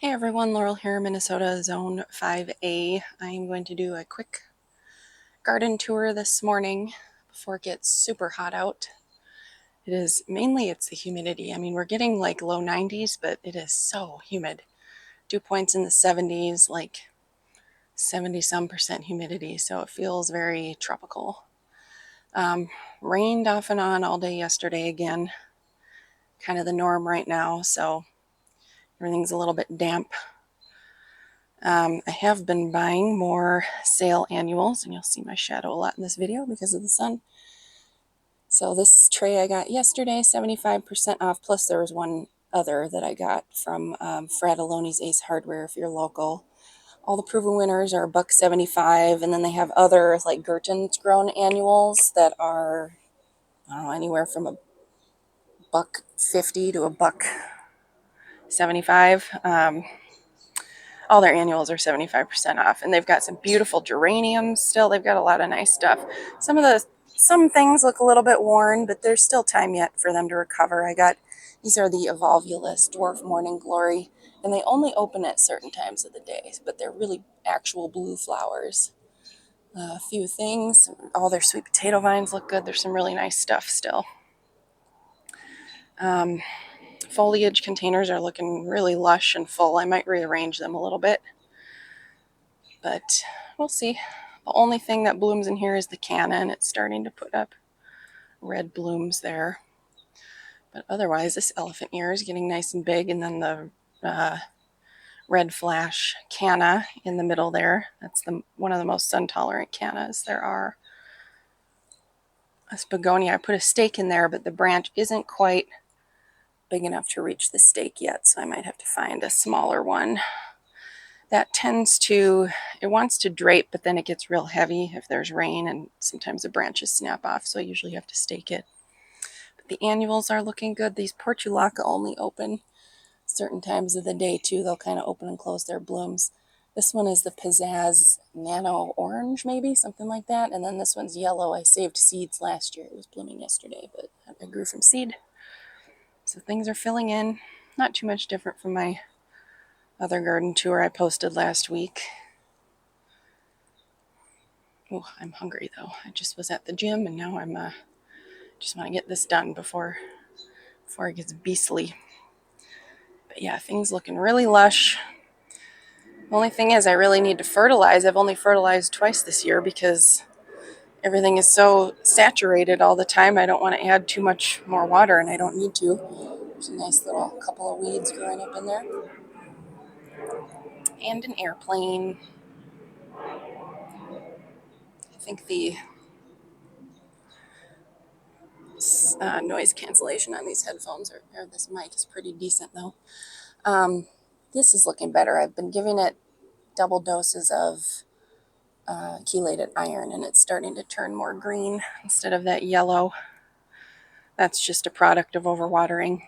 Hey everyone, Laurel here, Minnesota Zone 5A. I'm going to do a quick garden tour this morning before it gets super hot out. It's the humidity. I mean, we're getting like low 90s, but it is so humid. Dew points in the 70s, like 70-some% humidity, so it feels very tropical. Rained off and on all day yesterday again, kind of the norm right now, so everything's a little bit damp. I have been buying more sale annuals, and you'll see my shadow a lot in this video because of the sun. So this tray I got yesterday, 75% off, plus there was one other that I got from Fratelloni's Ace Hardware if you're local. All the proven winners are $1.75, and then they have other like Gertens grown annuals that are, I don't know, anywhere from $1.50 to $1.75. All their annuals are 75% off, and they've got some beautiful geraniums still. They've got a lot of nice stuff. Some things look a little bit worn, but there's still time yet for them to recover. These are the Evolvulus Dwarf Morning Glory, and they only open at certain times of the day, but they're really actual blue flowers. A few things. All their sweet potato vines look good. There's some really nice stuff still. Foliage containers are looking really lush and full. I might rearrange them a little bit, but we'll see. The only thing that blooms in here is the canna, and it's starting to put up red blooms there. But otherwise, this elephant ear is getting nice and big, and then the red flash canna in the middle there. That's one of the most sun-tolerant cannas there are. This begonia, I put a stake in there, but the branch isn't quite big enough to reach the stake yet, so I might have to find a smaller one. That it wants to drape, but then it gets real heavy if there's rain, and sometimes the branches snap off, so I usually have to stake it. But the annuals are looking good. These portulaca only open certain times of the day too. They'll kind of open and close their blooms. This one is the Pizzazz Nano Orange, maybe, something like that. And then this one's yellow. I saved seeds last year. It was blooming yesterday, but I grew from seed. So things are filling in. Not too much different from my other garden tour I posted last week. Oh, I'm hungry though. I just was at the gym, and now I'm just want to get this done before it gets beastly. But yeah, things looking really lush. The only thing is I really need to fertilize. I've only fertilized twice this year because everything is so saturated all the time. I don't want to add too much more water, and I don't need to. There's a nice little couple of weeds growing up in there. And an airplane. I think the noise cancellation on these headphones or this mic is pretty decent though. This is looking better. I've been giving it double doses of chelated iron, and it's starting to turn more green instead of that yellow. That's just a product of overwatering.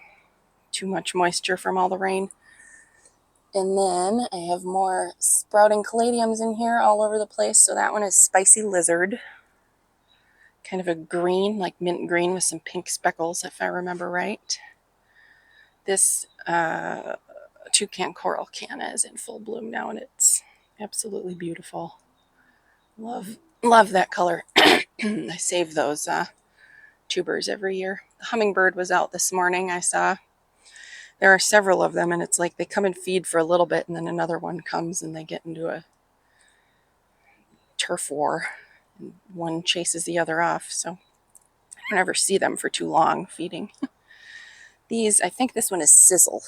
Too much moisture from all the rain. And then I have more sprouting caladiums in here all over the place. So that one is Spicy Lizard. Kind of a green, like mint green with some pink speckles, if I remember right. This toucan coral canna is in full bloom now, and it's absolutely beautiful. Love that color. I save those tubers every year. The hummingbird was out this morning. I saw there are several of them, and it's like they come and feed for a little bit, and then another one comes, and they get into a turf war, and one chases the other off, so I don't ever see them for too long feeding. These, I think this one is Sizzle,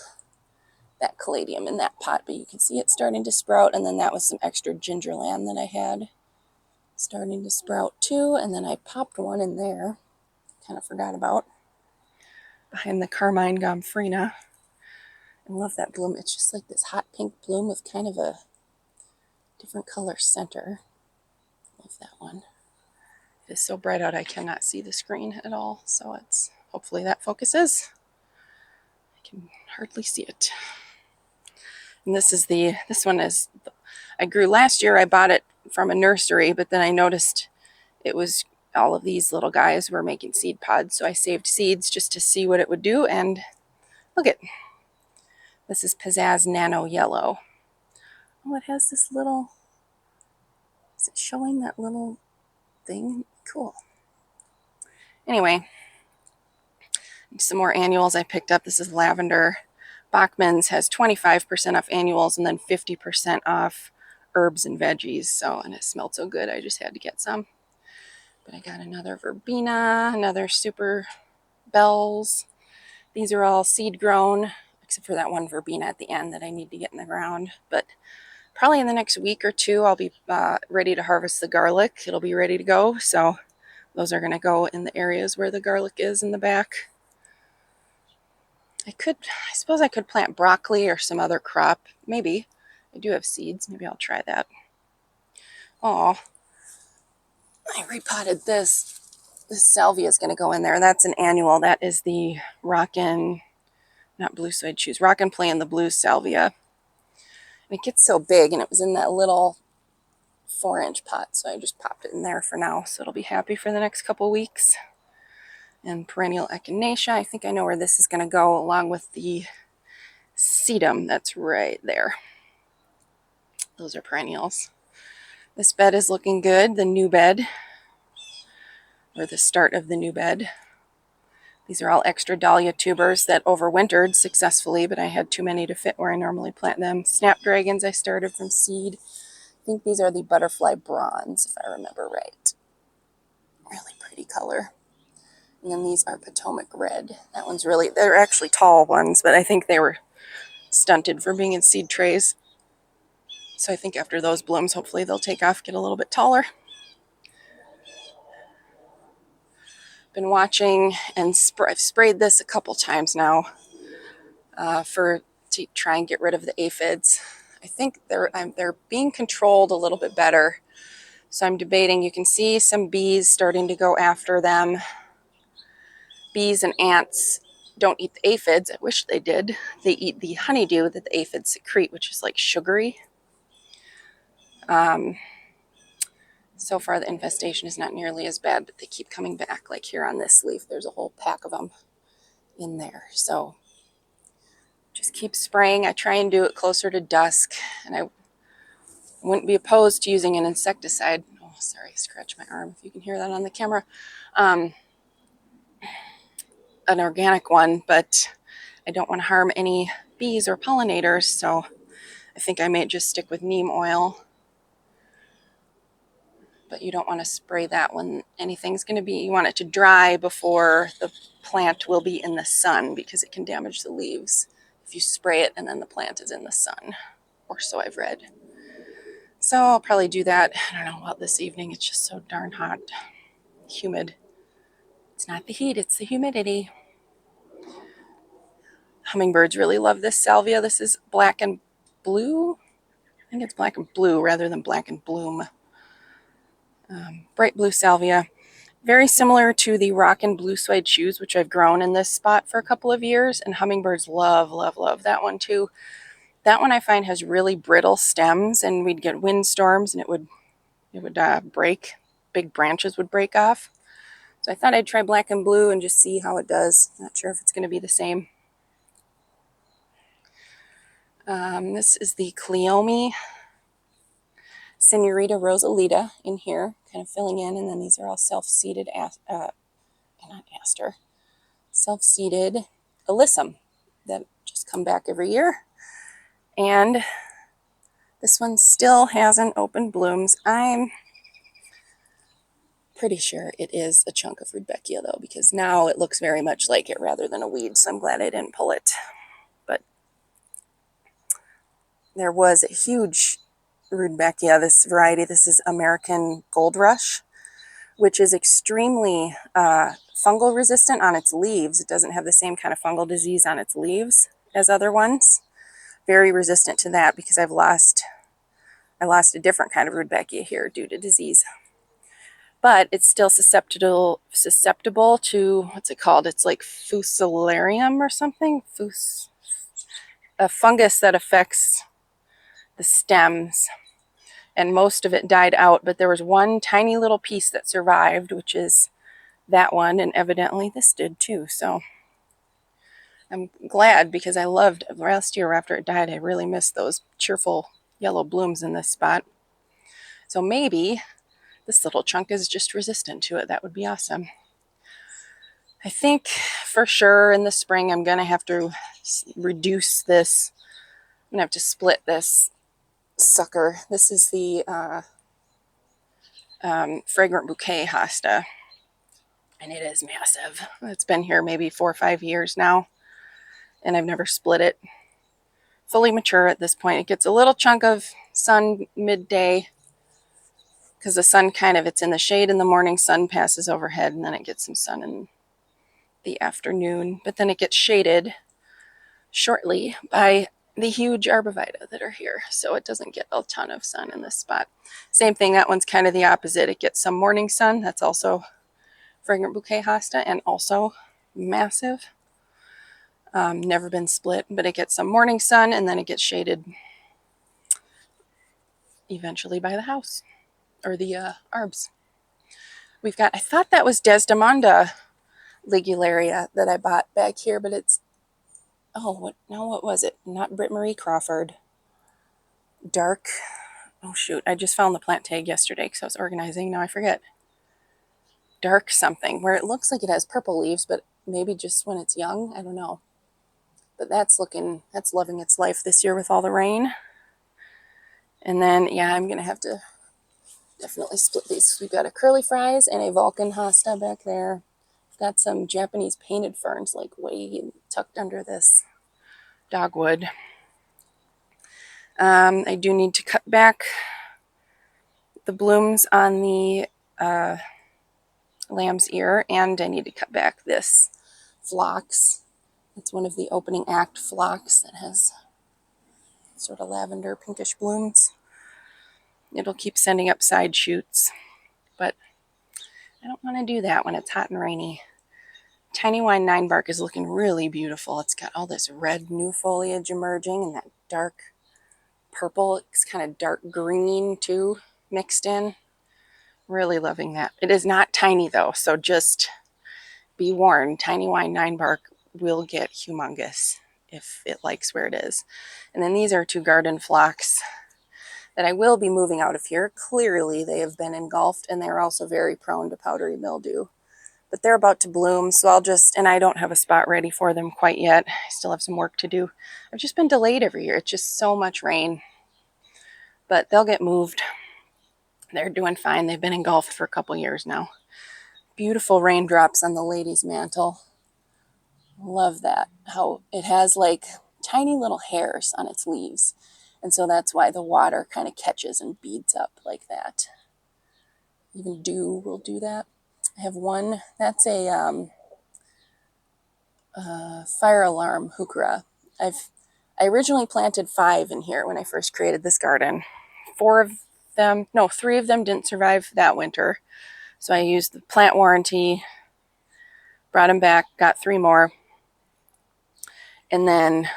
that caladium in that pot, but you can see it starting to sprout, and then that was some extra gingerland that I had starting to sprout too, and then I popped one in there, kind of forgot about, behind the Carmine Gomphrena. I love that bloom. It's just like this hot pink bloom with kind of a different color center. Love that one. It is so bright out I cannot see the screen at all, so hopefully that focuses. I can hardly see it. And this one is, I grew last year. I bought it from a nursery, but then I noticed it was all of these little guys were making seed pods, so I saved seeds just to see what it would do, and look at This is Pizzazz Nano Yellow. Oh, it has this little, is it showing that little thing? Cool. Anyway, some more annuals I picked up. This is lavender. Bachman's has 25% off annuals and then 50% off herbs and veggies. So, and it smelled so good, I just had to get some. But I got another verbena, another super bells. These are all seed grown, except for that one verbena at the end that I need to get in the ground. But probably in the next week or two, I'll be ready to harvest the garlic. It'll be ready to go. So those are going to go in the areas where the garlic is in the back. I suppose I could plant broccoli or some other crop. Maybe. I do have seeds. Maybe I'll try that. Oh, I repotted this. This salvia is going to go in there. That's an annual. That is the Rockin', not blue suede shoes, Rockin' Play in the blue salvia. And it gets so big, and it was in that little 4-inch pot, so I just popped it in there for now. So it'll be happy for the next couple weeks. And perennial echinacea. I think I know where this is going to go, along with the sedum that's right there. Those are perennials. This bed is looking good, the new bed, or the start of the new bed. These are all extra dahlia tubers that overwintered successfully, but I had too many to fit where I normally plant them. Snapdragons I started from seed. I think these are the butterfly bronze, if I remember right. Really pretty color. And then these are Potomac red. That one's really, they're actually tall ones, but I think they were stunted for being in seed trays. So I think after those blooms, hopefully they'll take off, get a little bit taller. Been watching, and I've sprayed this a couple times now to try and get rid of the aphids. I think they're being controlled a little bit better. So I'm debating. You can see some bees starting to go after them. Bees and ants don't eat the aphids. I wish they did. They eat the honeydew that the aphids secrete, which is like sugary. So far the infestation is not nearly as bad, but they keep coming back. Like here on this leaf, there's a whole pack of them in there. So just keep spraying. I try and do it closer to dusk, and I wouldn't be opposed to using an insecticide. Oh, sorry, scratch my arm if you can hear that on the camera. An organic one, but I don't want to harm any bees or pollinators, so I think I may just stick with neem oil. But you don't want to spray that when anything's going to be, you want it to dry before the plant will be in the sun, because it can damage the leaves if you spray it and then the plant is in the sun, or so I've read. So I'll probably do that, I don't know, about this evening. It's just so darn hot, humid. It's not the heat, it's the humidity. Hummingbirds really love this salvia. This is black and blue. I think it's black and blue rather than black and bloom. Bright blue salvia. Very similar to the Rockin' Blue Suede shoes, which I've grown in this spot for a couple of years. And hummingbirds love, love, love that one too. That one I find has really brittle stems, and we'd get windstorms and it would break. Big branches would break off. So I thought I'd try black and blue and just see how it does. Not sure if it's going to be the same. This is the Cleome Senorita Rosalita in here, kind of filling in, and then these are all self-seeded, self-seeded alyssum that just come back every year. And this one still hasn't opened blooms. I'm pretty sure it is a chunk of Rudbeckia though, because now it looks very much like it rather than a weed, so I'm glad I didn't pull it. But there was a huge Rudbeckia, this variety. This is American Gold Rush, which is extremely fungal resistant on its leaves. It doesn't have the same kind of fungal disease on its leaves as other ones. Very resistant to that, because I lost a different kind of Rudbeckia here due to disease. But it's still susceptible to, what's it called? It's like Fusarium or something. A fungus that affects the stems. And most of it died out, but there was one tiny little piece that survived, which is that one, and evidently this did too. So I'm glad because I loved last year after it died. I really missed those cheerful yellow blooms in this spot. So maybe this little chunk is just resistant to it. That would be awesome. I think for sure in the spring I'm going to have to reduce this. I'm going to have to split this sucker. This is the fragrant bouquet hosta, and it is massive. It's been here maybe 4 or 5 years now, and I've never split it. Fully mature at this point. It gets a little chunk of sun midday because the sun it's in the shade in the morning, sun passes overhead, and then it gets some sun in the afternoon, but then it gets shaded shortly by the huge arborvitae that are here, so it doesn't get a ton of sun in this spot. Same thing, that one's kind of the opposite. It gets some morning sun. That's also fragrant bouquet hosta and also massive. Never been split, but it gets some morning sun and then it gets shaded eventually by the house or the arbs. We've got, I thought that was Desdemona ligularia that I bought back here, but it's, oh, what was it? Not Britt Marie Crawford. Dark, oh shoot, I just found the plant tag yesterday because I was organizing. Now I forget. Dark something, where it looks like it has purple leaves, but maybe just when it's young. I don't know. But that's loving its life this year with all the rain. And then, yeah, I'm going to have to definitely split these. We've got a curly fries and a Vulcan hosta back there. We've got some Japanese painted ferns like way tucked under this dogwood. I do need to cut back the blooms on the lamb's ear, and I need to cut back this phlox. It's one of the opening act phlox that has sort of lavender pinkish blooms. It'll keep sending up side shoots, but I don't want to do that when it's hot and rainy. Tiny Wine 9 bark is looking really beautiful. It's got all this red new foliage emerging and that dark purple. It's kind of dark green too, mixed in. Really loving that. It is not tiny though, so just be warned. Tiny Wine 9 bark will get humongous if it likes where it is. And then these are 2 garden phlox that I will be moving out of here. Clearly they have been engulfed, and they're also very prone to powdery mildew. But they're about to bloom, so I'll just, and I don't have a spot ready for them quite yet. I still have some work to do. I've just been delayed every year. It's just so much rain. But they'll get moved. They're doing fine. They've been engulfed for a couple years now. Beautiful raindrops on the lady's mantle. Love that. How it has like tiny little hairs on its leaves. And so that's why the water kind of catches and beads up like that. Even dew will do that. I have one, that's a fire alarm heuchera. I originally planted 5 in here when I first created this garden. 3 of them didn't survive that winter. So I used the plant warranty, brought them back, got 3 more. And then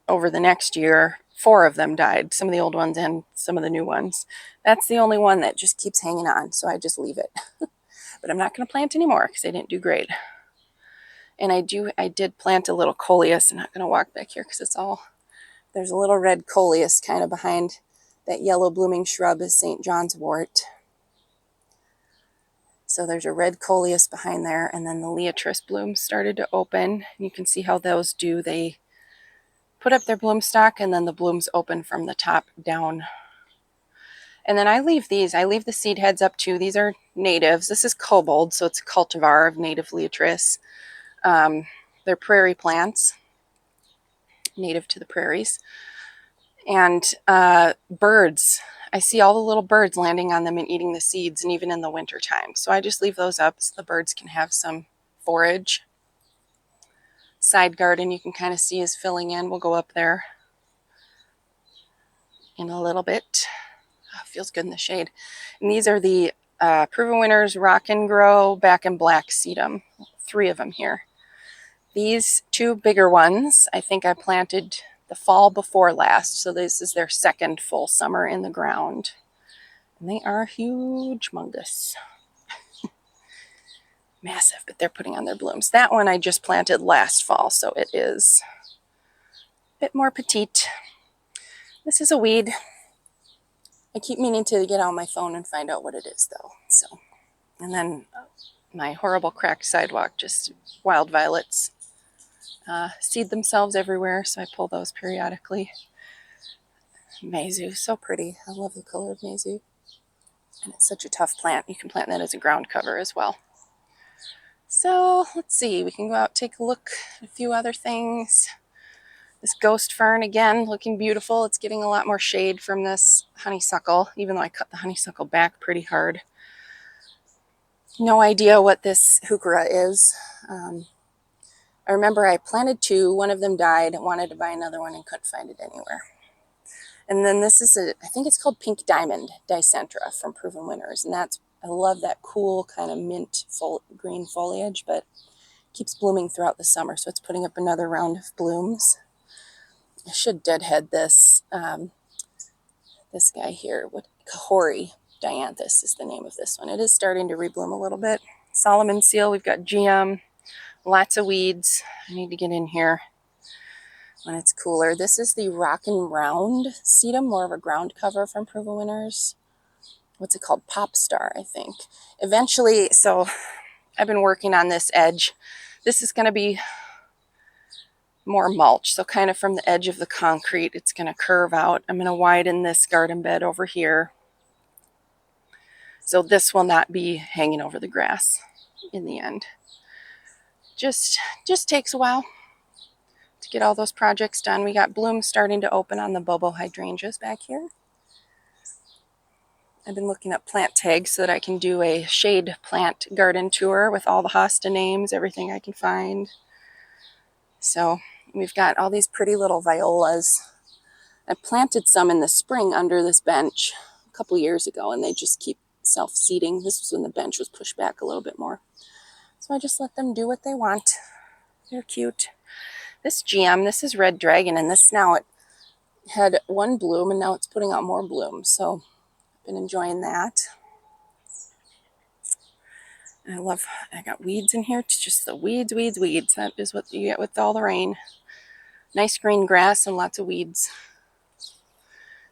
over the next year, 4 of them died, some of the old ones and some of the new ones. That's the only one that just keeps hanging on, so I just leave it. But I'm not going to plant anymore because they didn't do great. And I did plant a little coleus. I'm not going to walk back here because it's all, there's a little red coleus kind of behind that yellow blooming shrub is St. John's wort. So there's a red coleus behind there, and then the liatris blooms started to open. You can see how those do. They put up their bloom stalk, and then the blooms open from the top down. And then I leave the seed heads up too. These are natives. This is kobold, so it's a cultivar of native liatris. They're prairie plants, native to the prairies. And birds. I see all the little birds landing on them and eating the seeds, and even in the winter time. So I just leave those up so the birds can have some forage. Side garden you can kind of see is filling in. We'll go up there in a little bit. Oh, feels good in the shade. And these are the Proven Winners Rock and Grow Back in Black sedum. 3 of them here. These 2 bigger ones, I think I planted the fall before last. So this is their 2nd full summer in the ground. And they are huge mungus. massive, but they're putting on their blooms. That one I just planted last fall, so it is a bit more petite. This is a weed. I keep meaning to get on my phone and find out what it is, though. So, and then my horrible cracked sidewalk, just wild violets seed themselves everywhere, so I pull those periodically. Maizu, so pretty. I love the color of maizu. And it's such a tough plant. You can plant that as a ground cover as well. So let's see, we can go out, take a look at a few other things. This ghost fern, again, looking beautiful. It's getting a lot more shade from this honeysuckle, even though I cut the honeysuckle back pretty hard. No idea what this heuchera is. I remember I planted two, one of them died, wanted to buy another one and couldn't find it anywhere. And then this is I think it's called Pink Diamond Dicentra from Proven Winners. And I love that cool kind of mint green foliage, but keeps blooming throughout the summer. So it's putting up another round of blooms. I should deadhead this, this guy here. Kahori Dianthus is the name of this one. It is starting to rebloom a little bit. Solomon seal, we've got GM, lots of weeds. I need to get in here when it's cooler. This is the Rockin' Round sedum, more of a ground cover from Proven Winners. What's it called? Pop Star, I think. Eventually, so I've been working on this edge. This is going to be more mulch, so kind of from the edge of the concrete, it's going to curve out. I'm going to widen this garden bed over here, so this will not be hanging over the grass in the end. Just takes a while to get all those projects done. We got blooms starting to open on the Bobo hydrangeas back here. I've been looking up plant tags so that I can do a shade plant garden tour with all the hosta names, everything I can find. So we've got all these pretty little violas. I planted some in the spring under this bench a couple years ago, and they just keep self-seeding. This was when the bench was pushed back a little bit more. So I just let them do what they want. They're cute. This GM, this is Red Dragon, and this now it had one bloom, and now it's putting out more blooms. So I've been enjoying that. And I got weeds in here. It's just the weeds, weeds, weeds. That is what you get with all the rain. Nice green grass and lots of weeds.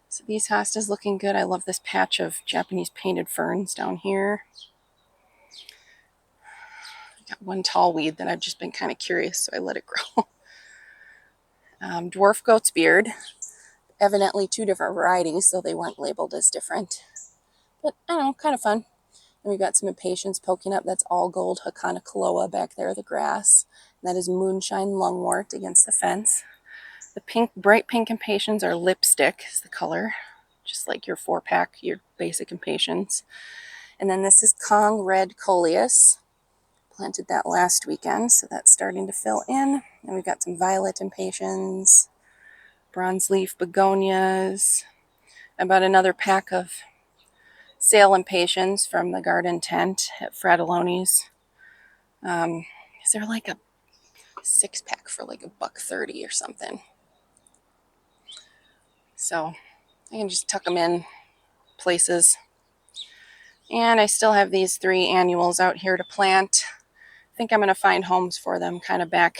So these hostas looking good. I love this patch of Japanese painted ferns down here. I got one tall weed that I've just been kind of curious, so I let it grow. Dwarf goat's beard. Evidently two different varieties, so they weren't labeled as different. But I don't know, kind of fun. And we've got some impatiens poking up. That's all gold Hakanakaloa back there, the grass. And that is moonshine lungwort against the fence. The pink, bright pink impatiens are lipstick is the color, just like your 4-pack, your basic impatiens. And then this is Kong Red Coleus. Planted that last weekend, so that's starting to fill in. And we've got some violet impatiens, bronze leaf begonias. I bought another pack of sale impatiens from the garden tent at Fratelloni's. Is there like a 6-pack for like $1.30 or something? So I can just tuck them in places. And I still have these 3 annuals out here to plant. I think I'm going to find homes for them kind of back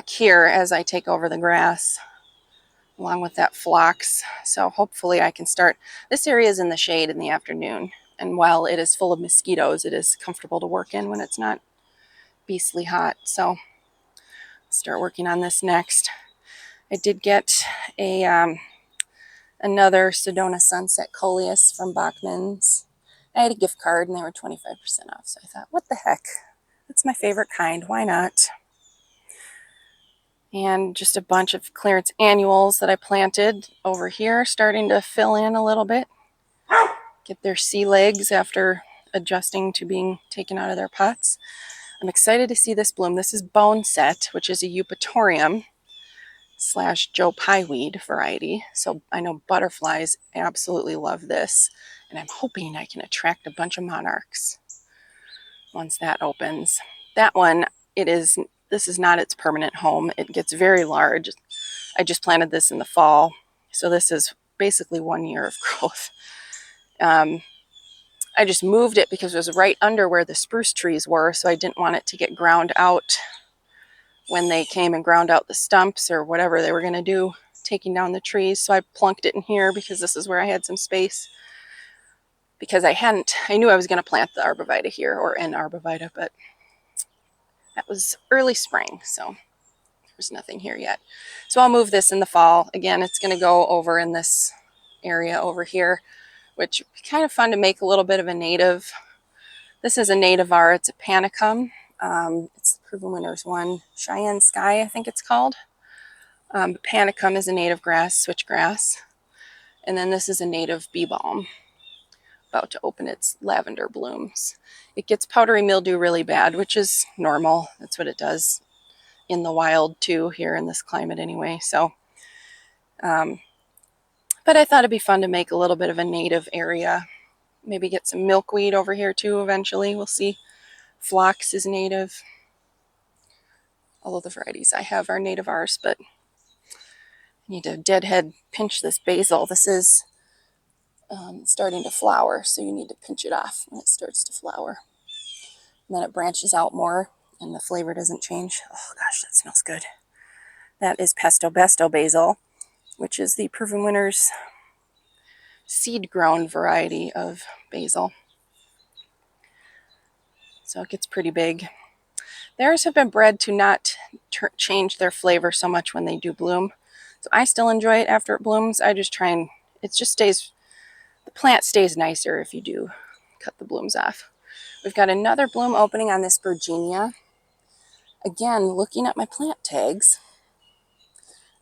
here as I take over the grass, along with that phlox. So hopefully I can start. This area is in the shade in the afternoon, and while it is full of mosquitoes, it is comfortable to work in when it's not beastly hot. So I'll start working on this next. I did get another Sedona Sunset Coleus from Bachman's. I had a gift card and they were 25% off, so I thought, what the heck? That's my favorite kind. Why not? And just a bunch of clearance annuals that I planted over here, starting to fill in a little bit. Get their sea legs after adjusting to being taken out of their pots. I'm excited to see this bloom. This is Bone Set, which is a Eupatorium / Joe Pye weed variety. So I know butterflies absolutely love this, and I'm hoping I can attract a bunch of monarchs once that opens. That one, this is not its permanent home. It gets very large. I just planted this in the fall, so this is basically 1 year of growth. I I just moved it because it was right under where the spruce trees were, so I didn't want it to get ground out when they came and ground out the stumps or whatever they were going to do, taking down the trees. So I plunked it in here because this is where I had some space. Because I knew I was going to plant the arborvitae here, or an arborvitae, but that was early spring, so there's nothing here yet. So I'll move this in the fall. Again, it's going to go over in this area over here, which would be kind of fun to make a little bit of a native. This is a nativar. It's a panicum. It's the Proven Winners one, Cheyenne Sky, I think it's called. Panicum is a native grass, switchgrass. And then this is a native bee balm, about to open its lavender blooms. It gets powdery mildew really bad, which is normal. That's what it does in the wild too, here in this climate anyway. So, but I thought it'd be fun to make a little bit of a native area. Maybe get some milkweed over here too eventually. We'll see. Phlox is native. All of the varieties I have are nativars, but I need to deadhead pinch this basil. This is starting to flower, so you need to pinch it off when it starts to flower. And then it branches out more and the flavor doesn't change. Oh gosh, that smells good. That is Pesto Besto basil, which is the Proven Winners seed-grown variety of basil. So it gets pretty big. Theirs have been bred to not change their flavor so much when they do bloom. So I still enjoy it after it blooms. I just try and, it just stays, the plant stays nicer if you do cut the blooms off. We've got another bloom opening on this Virginia. Again, looking at my plant tags,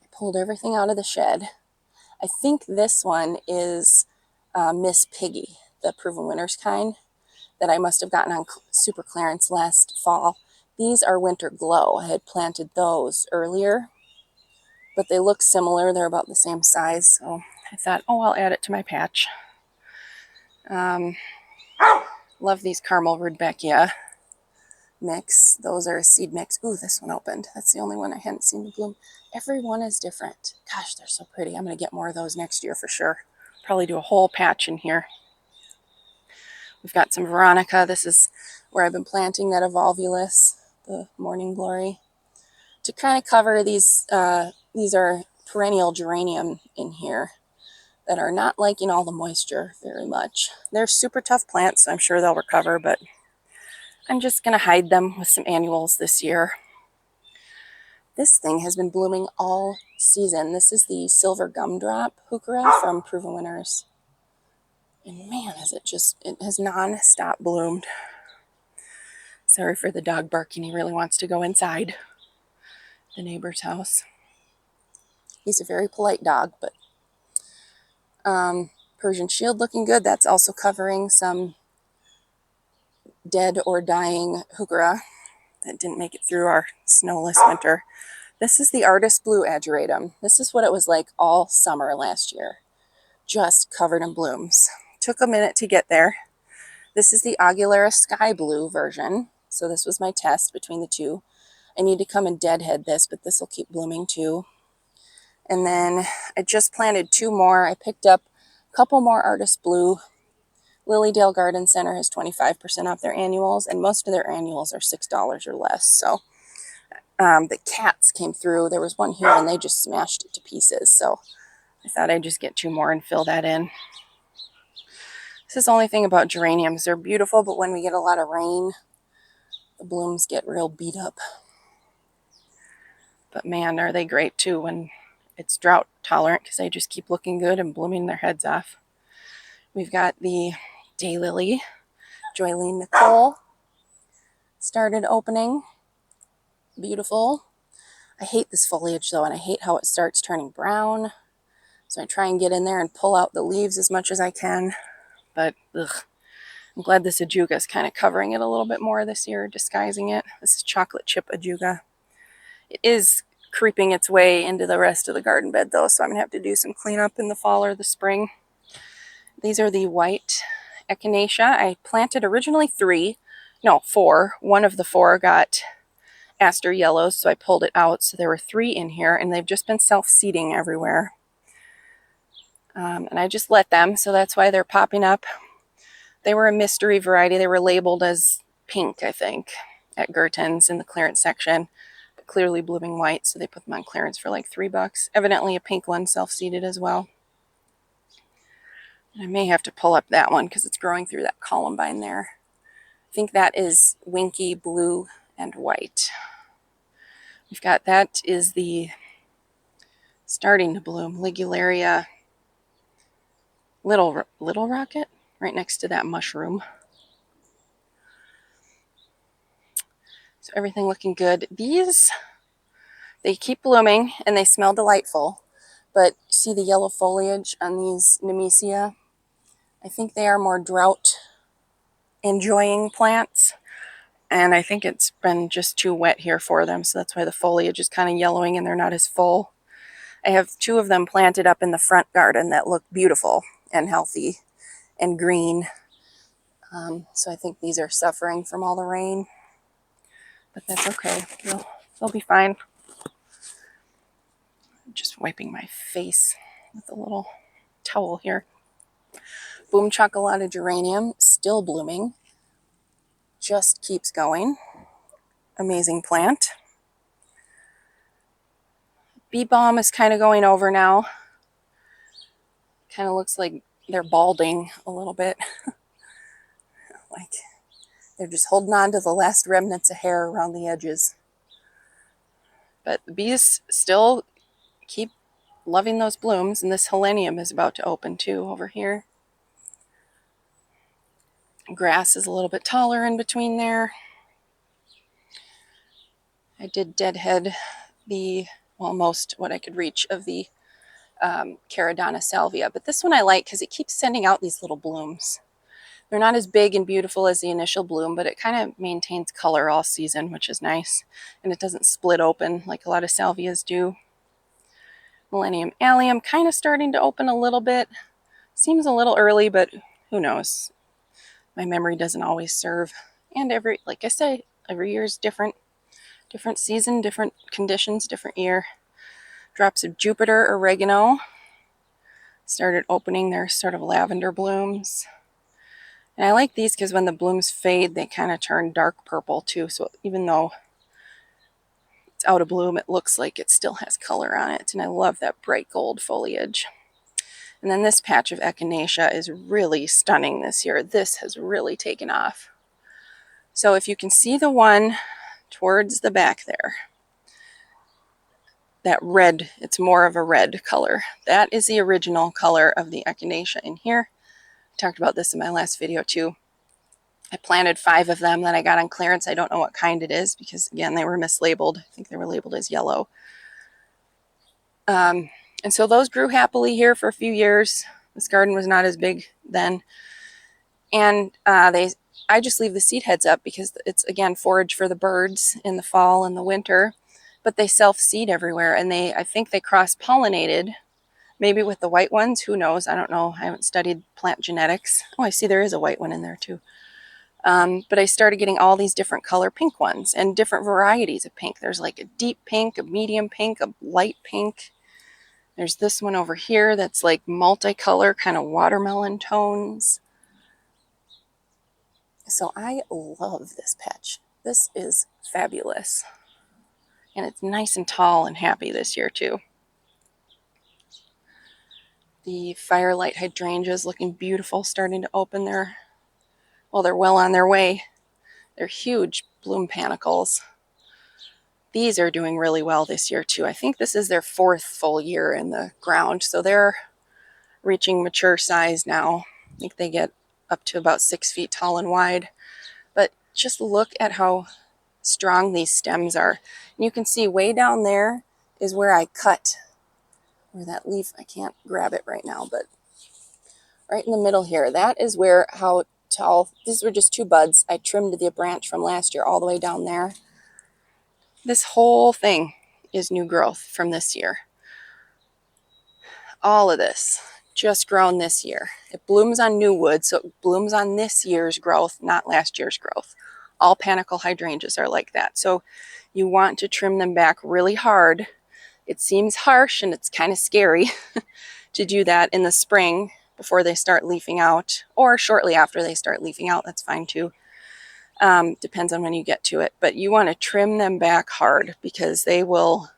I pulled everything out of the shed. I think this one is Miss Piggy, the Proven Winners kind that I must have gotten on super clearance last fall. These are Winter Glow. I had planted those earlier, but they look similar. They're about the same size, so I thought, oh, I'll add it to my patch. Love these Caramel Rudbeckia mix. Those are a seed mix. Ooh, this one opened. That's the only one I hadn't seen bloom. Every one is different. Gosh, they're so pretty. I'm going to get more of those next year for sure. Probably do a whole patch in here. We've got some Veronica. This is where I've been planting that Evolvulus, the Morning Glory, to kind of cover these. These are perennial geranium in here that are not liking all the moisture very much. They're super tough plants, so I'm sure they'll recover, but I'm just going to hide them with some annuals this year. This thing has been blooming all season. This is the Silver Gumdrop Heuchera from Proven Winners. And man, it has non-stop bloomed. Sorry for the dog barking. He really wants to go inside the neighbor's house. He's a very polite dog, but Persian Shield looking good. That's also covering some dead or dying Heuchera that didn't make it through our snowless winter. This is the Artist Blue Ageratum. This is what it was like all summer last year. Just covered in blooms. Took a minute to get there. This is the Aguilera Sky Blue version. So this was my test between the two. I need to come and deadhead this, but this will keep blooming too. And then I just planted two more. I picked up a couple more Artist Blue. Lilydale Garden Center has 25% off their annuals, and most of their annuals are $6 or less. So the cats came through. There was one here, and they just smashed it to pieces. So I thought I'd just get two more and fill that in. This is the only thing about geraniums. They're beautiful, but when we get a lot of rain, the blooms get real beat up. But man, are they great too when it's drought tolerant, because they just keep looking good and blooming their heads off. We've got the Daylily, Joylene Nicole, started opening. Beautiful. I hate this foliage though, and I hate how it starts turning brown. So I try and get in there and pull out the leaves as much as I can. But ugh, I'm glad this ajuga is kind of covering it a little bit more this year, disguising it. This is chocolate chip ajuga. It is creeping its way into the rest of the garden bed though, so I'm going to have to do some cleanup in the fall or the spring. These are the white echinacea. I planted originally four. One of the four got aster yellows, so I pulled it out. So there were 3 in here, and they've just been self-seeding everywhere. And I just let them, so that's why they're popping up. They were a mystery variety. They were labeled as pink, I think, at Gertens in the clearance section, but clearly blooming white, so they put them on clearance for like $3. Evidently a pink one, self-seeded as well. And I may have to pull up that one because it's growing through that columbine there. I think that is winky blue and white. We've got, that is the starting to bloom, Ligularia little rocket, right next to that mushroom. So everything looking good. These, they keep blooming and they smell delightful, but see the yellow foliage on these Nemesea? I think they are more drought enjoying plants, and I think it's been just too wet here for them, so that's why the foliage is kind of yellowing and they're not as full. I have 2 of them planted up in the front garden that look beautiful and healthy and green. So I think these are suffering from all the rain, but that's okay. They'll be fine. I'm just wiping my face with a little towel here. Boom Chocolate Geranium, still blooming. Just keeps going. Amazing plant. Bee Balm is kind of going over now. Kind of looks like they're balding a little bit. Like they're just holding on to the last remnants of hair around the edges. But the bees still keep loving those blooms, and this Helenium is about to open too over here. Grass is a little bit taller in between there. I did deadhead the, well, most what I could reach of the Caradonna salvia, but this one I like because it keeps sending out these little blooms. They're not as big and beautiful as the initial bloom, but it kind of maintains color all season, which is nice, and it doesn't split open like a lot of salvias do. Millennium Allium kind of starting to open a little bit. Seems a little early, but who knows? My memory doesn't always serve. And like I say, every year is different. Different season, different conditions, different year. Drops of Jupiter oregano started opening their sort of lavender blooms. And I like these because when the blooms fade, they kind of turn dark purple too. So even though it's out of bloom, it looks like it still has color on it. And I love that bright gold foliage. And then this patch of echinacea is really stunning this year. This has really taken off. So if you can see the one towards the back there, that red, it's more of a red color. That is the original color of the echinacea in here. I talked about this in my last video too. I planted 5 of them that I got on clearance. I don't know what kind it is because, again, they were mislabeled. I think they were labeled as yellow. And so those grew happily here for a few years. This garden was not as big then. And I just leave the seed heads up because it's, again, forage for the birds in the fall and the winter. But they self-seed everywhere, and I think they cross-pollinated, maybe with the white ones. Who knows? I don't know. I haven't studied plant genetics. Oh, I see there is a white one in there too. But I started getting all these different color pink ones and different varieties of pink. There's like a deep pink, a medium pink, a light pink. There's this one over here that's like multicolor, kind of watermelon tones. So I love this patch. This is fabulous. And it's nice and tall and happy this year too. The firelight hydrangeas looking beautiful, starting to open their, well, they're well on their way. They're huge bloom panicles. These are doing really well this year too. I think this is their 4th full year in the ground, so they're reaching mature size now. I think they get up to about 6 feet tall and wide. But just look at how strong these stems are. And you can see way down there is where I cut, where that leaf, I can't grab it right now, but right in the middle here, that is where, how tall, these were just 2 buds. I trimmed the branch from last year all the way down there. This whole thing is new growth from this year. All of this just grown this year. It blooms on new wood, so it blooms on this year's growth, not last year's growth. All panicle hydrangeas are like that. So you want to trim them back really hard. It seems harsh and it's kind of scary to do that in the spring before they start leafing out, or shortly after they start leafing out. That's fine too. Depends on when you get to it, but you want to trim them back hard because they will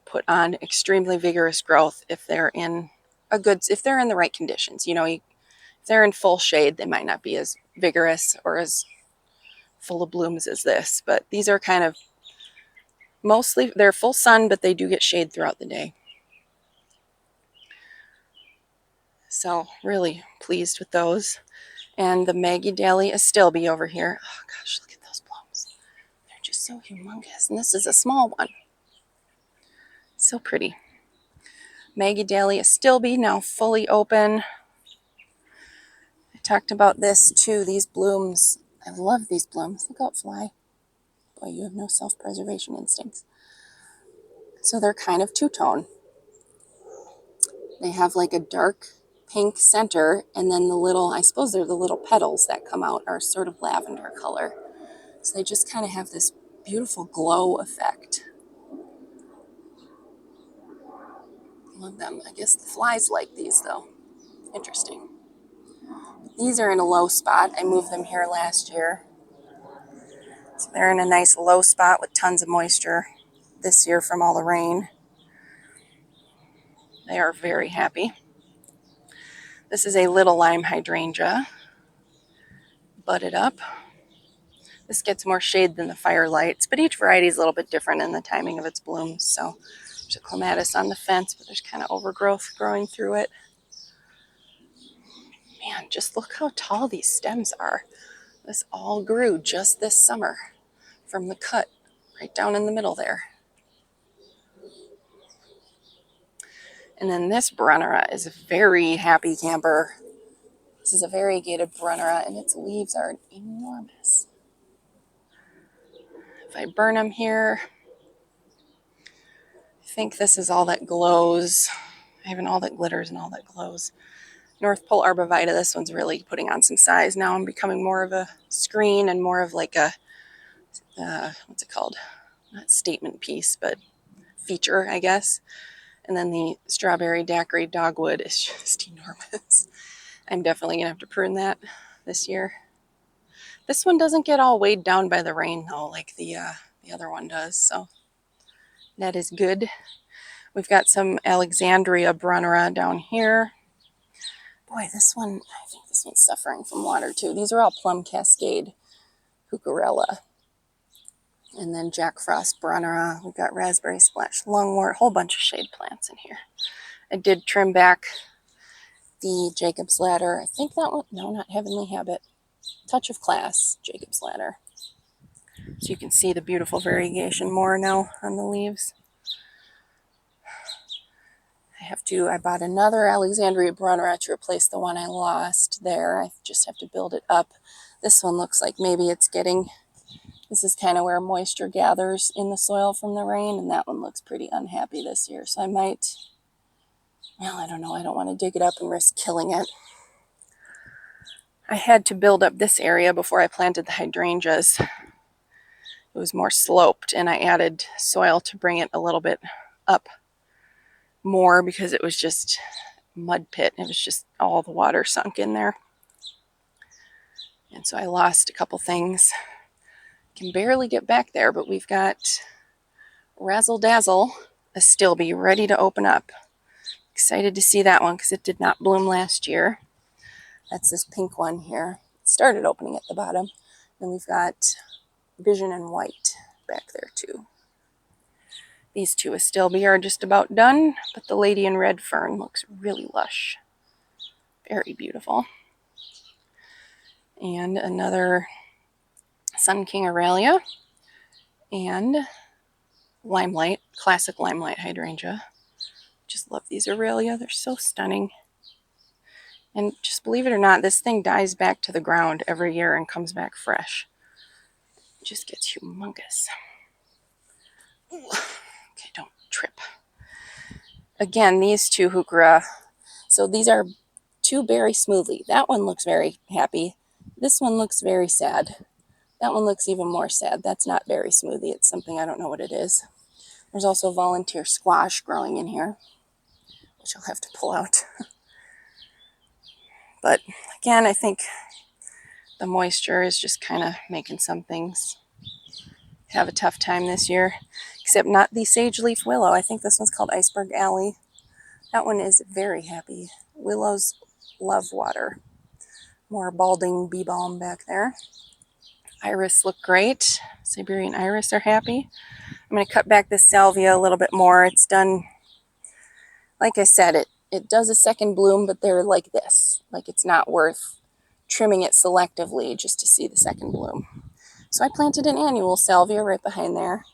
put on extremely vigorous growth if they're in if they're in the right conditions. You know, if they're in full shade, they might not be as vigorous or as full of blooms as this, but these are kind of mostly, they're full sun, but they do get shade throughout the day. So really pleased with those. And the Maggie Daly Astilbe over here. Oh gosh, look at those blooms. They're just so humongous. And this is a small one. So pretty. Maggie Daly Astilbe now fully open. I talked about this too, these blooms. I love these blooms. Look out, fly. Boy, you have no self-preservation instincts. So they're kind of two-tone. They have like a dark pink center, and then the little, I suppose they're the little petals that come out are sort of lavender color. So they just kind of have this beautiful glow effect. Love them. I guess the flies like these though. Interesting. These are in a low spot. I moved them here last year. So they're in a nice low spot with tons of moisture this year from all the rain. They are very happy. This is a little lime hydrangea. Budded up. This gets more shade than the firelights, but each variety is a little bit different in the timing of its blooms. So there's a clematis on the fence, but there's kind of overgrowth growing through it. Man, just look how tall these stems are. This all grew just this summer from the cut right down in the middle there. And then this Brunnera is a very happy camper. This is a variegated Brunnera, and its leaves are enormous. If I burn them here, I think this is all that glows. I have an all that glitters and all that glows. North Pole Arborvita, this one's really putting on some size now and becoming more of a screen and more of like a, what's it called? Not statement piece, but feature, I guess. And then the strawberry daiquiri dogwood is just enormous. I'm definitely going to have to prune that this year. This one doesn't get all weighed down by the rain though, like the other one does. So that is good. We've got some Alexandria Brunnera down here. Boy, this one, I think this one's suffering from water too. These are all Plum Cascade Cucarella. And then Jack Frost Brunnera. We've got Raspberry Splash Lungwort, a whole bunch of shade plants in here. I did trim back the Jacob's Ladder. I think that one, no, not Heavenly Habit. Touch of Class, Jacob's Ladder. So you can see the beautiful variegation more now on the leaves. I bought another Alexandria Brunnera to replace the one I lost there. I just have to build it up. This one looks like maybe it's getting, this is kind of where moisture gathers in the soil from the rain, and that one looks pretty unhappy this year. So I might, well, I don't know. I don't want to dig it up and risk killing it. I had to build up this area before I planted the hydrangeas. It was more sloped, and I added soil to bring it a little bit up more because it was just mud pit. It was just all the water sunk in there. And so I lost a couple things. Can barely get back there, but we've got Razzle Dazzle Astilbe ready to open up. Excited to see that one because it did not bloom last year. That's this pink one here. It started opening at the bottom. Then we've got Vision and White back there too. These two Astilbe are just about done, but the Lady in Red Fern looks really lush. Very beautiful. And another Sun King Aralia and Limelight, classic Limelight hydrangea. Just love these Aralia. They're so stunning. And just believe it or not, this thing dies back to the ground every year and comes back fresh. It just gets humongous. Ooh. Okay, don't trip. Again, these two Heuchera. So these are two berry smoothly. That one looks very happy. This one looks very sad. That one looks even more sad. That's not berry smoothie. It's something, I don't know what it is. There's also volunteer squash growing in here, which I'll have to pull out. But again, I think the moisture is just kind of making some things have a tough time this year, except not the sage leaf willow. I think this one's called Iceberg Alley. That one is very happy. Willows love water. More balding bee balm back there. Iris look great. Siberian iris are happy. I'm going to cut back this salvia a little bit more. It's done, like I said, it does a second bloom, but they're like this. Like it's not worth trimming it selectively just to see the second bloom. So I planted an annual salvia right behind there.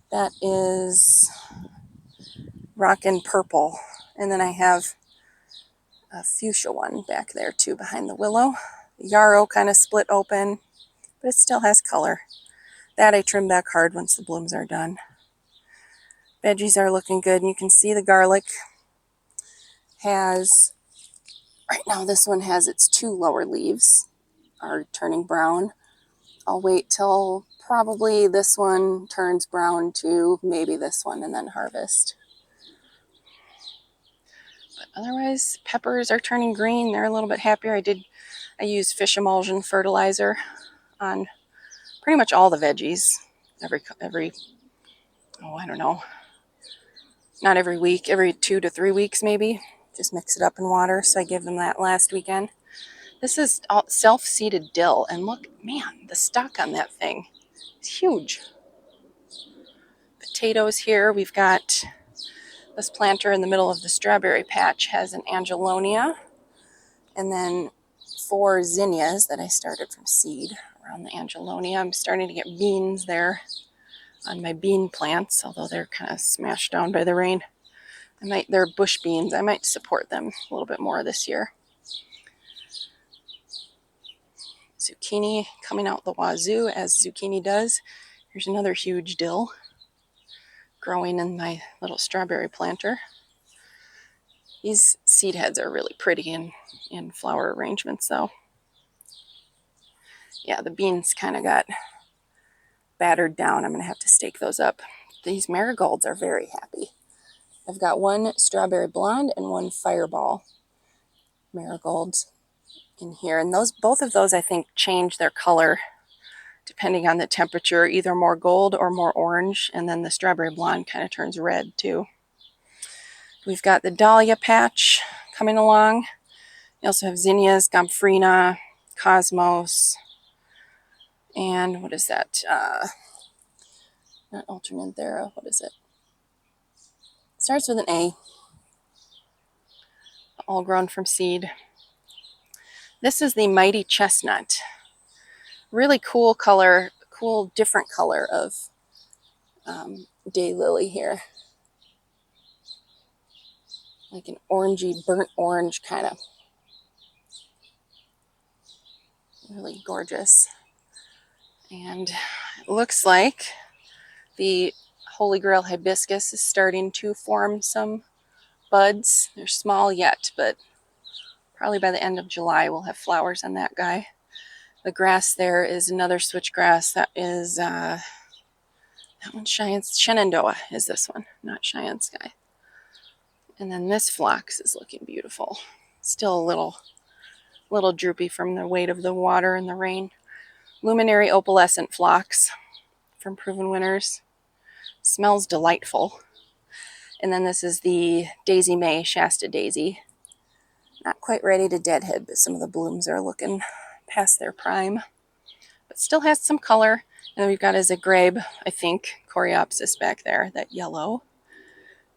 That is rockin' purple. And then I have a fuchsia one back there too behind the willow. The yarrow kind of split open, but it still has color. That I trim back hard once the blooms are done. Veggies are looking good, and you can see the garlic has, right now this one has its 2 lower leaves are turning brown. I'll wait till probably this one turns brown too, maybe this one, and then harvest. But otherwise, peppers are turning green. They're a little bit happier. I used fish emulsion fertilizer on pretty much all the veggies. Every I don't know, not every week, every 2 to 3 weeks maybe. Just mix it up in water. So I gave them that last weekend. This is self-seeded dill, and look, man, the stalk on that thing is huge. Potatoes here. We've got this planter in the middle of the strawberry patch has an angelonia, and then 4 zinnias that I started from seed around the angelonia. I'm starting to get beans there on my bean plants, although they're kind of smashed down by the rain. They're bush beans. I might support them a little bit more this year. Zucchini coming out the wazoo, as zucchini does. Here's another huge dill growing in my little strawberry planter. These seed heads are really pretty in flower arrangements though. Yeah, the beans kind of got battered down. I'm going to have to stake those up. These marigolds are very happy. I've got 1 strawberry blonde and 1 fireball marigold in here. And both of those I think change their color depending on the temperature, either more gold or more orange. And then the strawberry blonde kind of turns red too. We've got the dahlia patch coming along. We also have zinnias, gomphrena, cosmos, and what is that? Not alternanthera. What is it? Starts with an A. All grown from seed. This is the mighty chestnut. Really cool color, cool different color of daylily here. Like an orangey, burnt orange kind of. Really gorgeous. And it looks like the Holy Grail hibiscus is starting to form some buds. They're small yet, but probably by the end of July we'll have flowers on that guy. The grass there is another switchgrass. That is, that one's Shenandoah is this one, not Cheyenne Sky. And then this phlox is looking beautiful. Still a little droopy from the weight of the water and the rain. Luminary opalescent phlox from Proven Winners. Smells delightful. And then this is the Daisy May Shasta Daisy. Not quite ready to deadhead, but some of the blooms are looking past their prime. But still has some color. And then we've got a Zagreb, I think, Coreopsis back there, that yellow.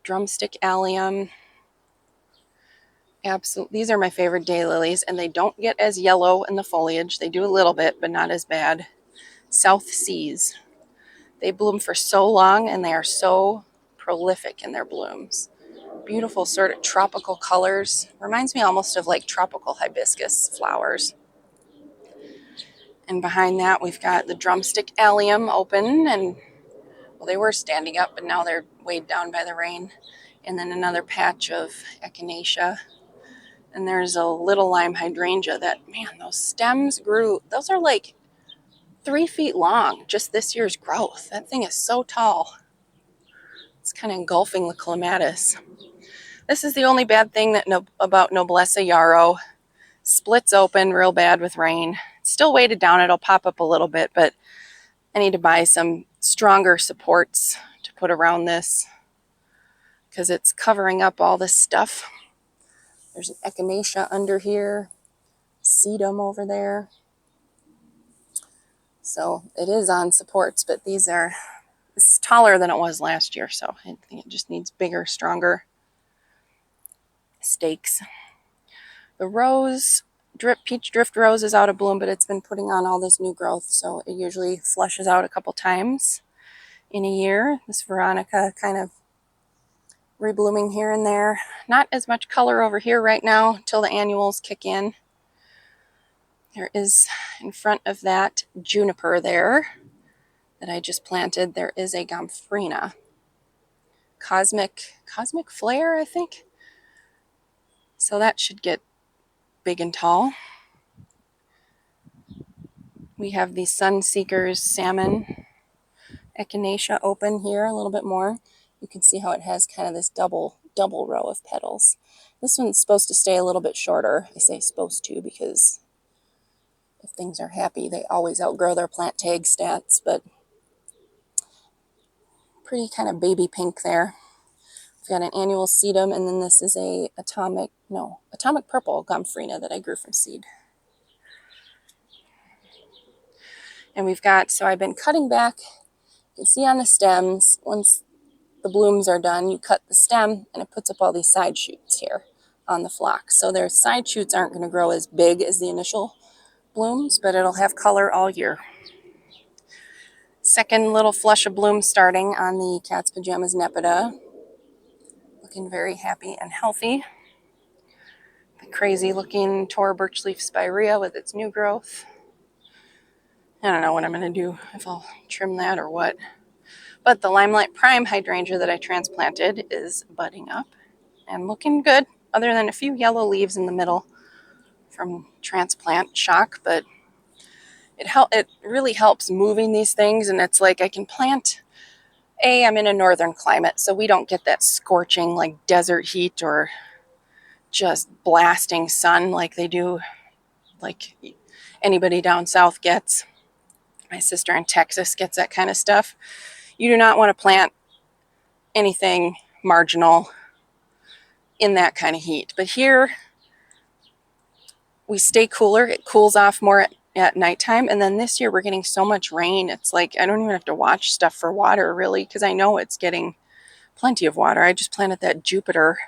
Drumstick allium. Absolutely, these are my favorite daylilies, and they don't get as yellow in the foliage. They do a little bit, but not as bad. South Seas. They bloom for so long, and they are so prolific in their blooms. Beautiful sort of tropical colors. Reminds me almost of like tropical hibiscus flowers. And behind that, we've got the drumstick allium open, and well, they were standing up, but now they're weighed down by the rain. And then another patch of echinacea. And there's a little lime hydrangea that, man, those stems grew. Those are like 3 feet long, just this year's growth. That thing is so tall. It's kind of engulfing the clematis. This is the only bad thing about Noblessa yarrow. splits open real bad with rain. It's still weighted down. It'll pop up a little bit, but I need to buy some stronger supports to put around this because it's covering up all this stuff. There's an echinacea under here, sedum over there. So it is on supports, but it's taller than it was last year, so I think it just needs bigger, stronger stakes. The rose, peach drift rose is out of bloom, but it's been putting on all this new growth, so it usually flushes out a couple times in a year. This Veronica kind of reblooming here and there. Not as much color over here right now till the annuals kick in. There is, in front of that juniper there that I just planted, there is a gomphrena. Cosmic flare, I think. So that should get big and tall. We have the Sunseekers salmon echinacea open here a little bit more. You can see how it has kind of this double row of petals. This one's supposed to stay a little bit shorter. I say supposed to because if things are happy, they always outgrow their plant tag stats, but pretty kind of baby pink there. We've got an annual sedum, and then this is a atomic purple gomphrena that I grew from seed. And we've got, so I've been cutting back. You can see on the stems, once the blooms are done, you cut the stem and it puts up all these side shoots here on the phlox. So their side shoots aren't going to grow as big as the initial blooms, but it'll have color all year. Second little flush of bloom starting on the Cat's Pajamas Nepeta. Looking very happy and healthy. The crazy looking Tor birchleaf spirea with its new growth. I don't know what I'm going to do, if I'll trim that or what. But the Limelight Prime hydrangea that I transplanted is budding up and looking good, other than a few yellow leaves in the middle from transplant shock, but it really helps moving these things, and it's like I can plant. I'm in a northern climate, so we don't get that scorching like desert heat or just blasting sun like they do, like anybody down south gets. My sister in Texas gets that kind of stuff. You do not want to plant anything marginal in that kind of heat. But here we stay cooler. It cools off more at nighttime. And then this year we're getting so much rain. It's like I don't even have to watch stuff for water really, because I know it's getting plenty of water. I just planted that juniper